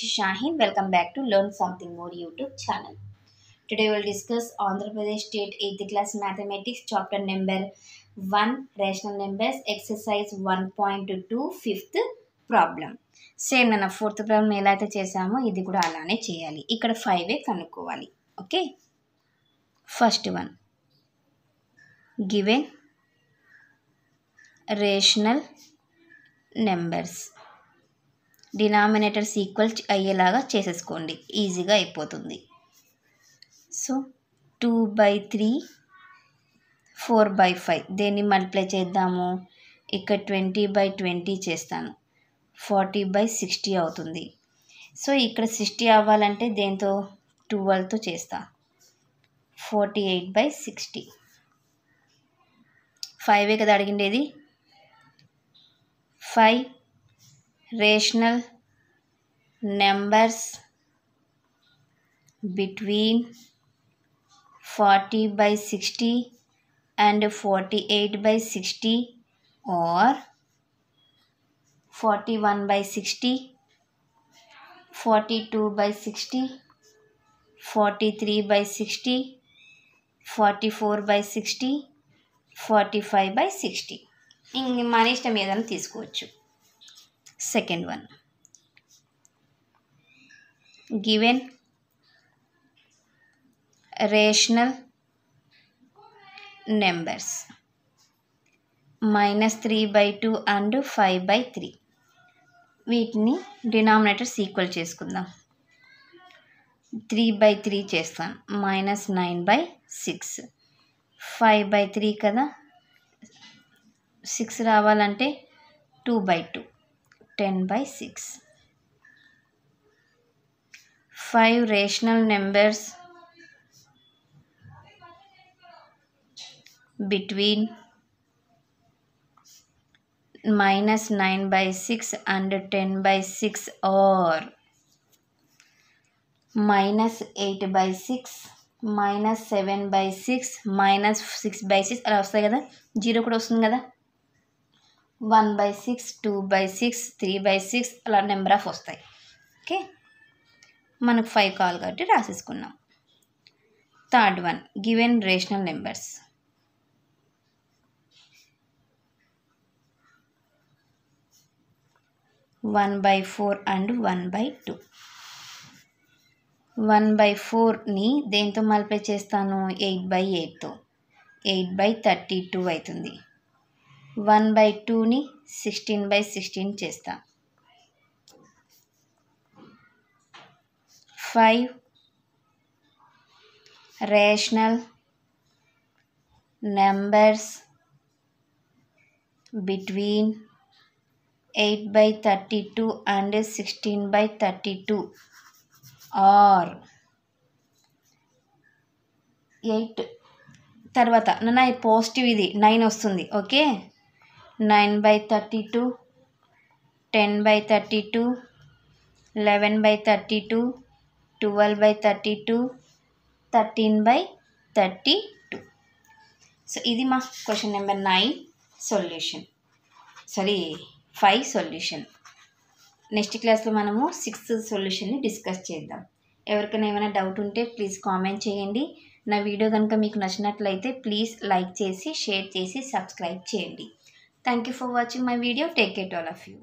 is Shaheen. Welcome back to Learn Something More YouTube channel. Today we'll discuss Andhra Pradesh State 8th class Mathematics chapter number 1 Rational Numbers exercise 1.2 fifth problem. Same నేను fourth problem ఎలా అయితే చేసామో ఇది కూడా అలానే చేయాలి. ఇక్కడ 5 కనుక్కోవాలి. Okay, first one given rational numbers denominators equal అయ్యేలాగా చేసేసుకోండి, ఈజీగా అయిపోతుంది. సో 2/3 4/5 దేన్ని మల్టిప్లై చేద్దాము, ఇక్కడ 20/20 చేస్తాను, 40/60 అవుతుంది. సో ఇక్కడ 60 అవ్వాలంటే దేంతో 12తో చేస్తా, 48/60. 5 కదా అడిగిండేది. 5 rational numbers between 40/60 and 48/60 or 41/60, 42/60, 43/60, 44/60, 45/60. ఇంక మన ఇష్టం ఏదైనా తీసుకోవచ్చు. Second one given rational numbers -3/2 and 5/3. వీటిని డినామినేటర్స్ ఈక్వల్ చేసుకుందాం. 3/3 చేస్తాను, -9/6. 5/3 కదా, 6 రావాలంటే 2/2, 10/6. 5 rational numbers between -9/6 and 10/6 or -8/6, -7/6, -6/6 అలా వస్తాయి కదా, 0 కూడా వస్తుంది కదా, 1/6, 2/6, 3/6 అలా నెంబర్ ఆఫ్ వస్తాయి. ఓకే, మనకు 5 కావాలి కాబట్టి రాసేసుకున్నాం. Third one given rational numbers 1/4 and 1/2. 1/4ని దేంతో మల్టిప్లై చేస్తాను, 8/8తో, 8/32 అవుతుంది. 1/2ని 16/16 చేస్తా. 5 rational numbers between 8/32 and 16/32 are 8 తర్వాత నాన్న పాజిటివ్ ఇది 9 వస్తుంది. ఓకే, 9/32, 10/32, 11/32, 12/32, 13/32. సో ఇది మా question number 9 solution, 5 solution. Next క్లాస్లో మనము 6th సొల్యూషన్ని డిస్కస్ చేద్దాం. ఎవరికైనా ఏమైనా డౌట్ ఉంటే ప్లీజ్ కామెంట్ చేయండి. నా వీడియో కనుక మీకు నచ్చినట్లయితే ప్లీజ్ లైక్ చేసి, షేర్ చేసి, సబ్స్క్రైబ్ చేయండి. Thank you for watching my video. Take care to all of you.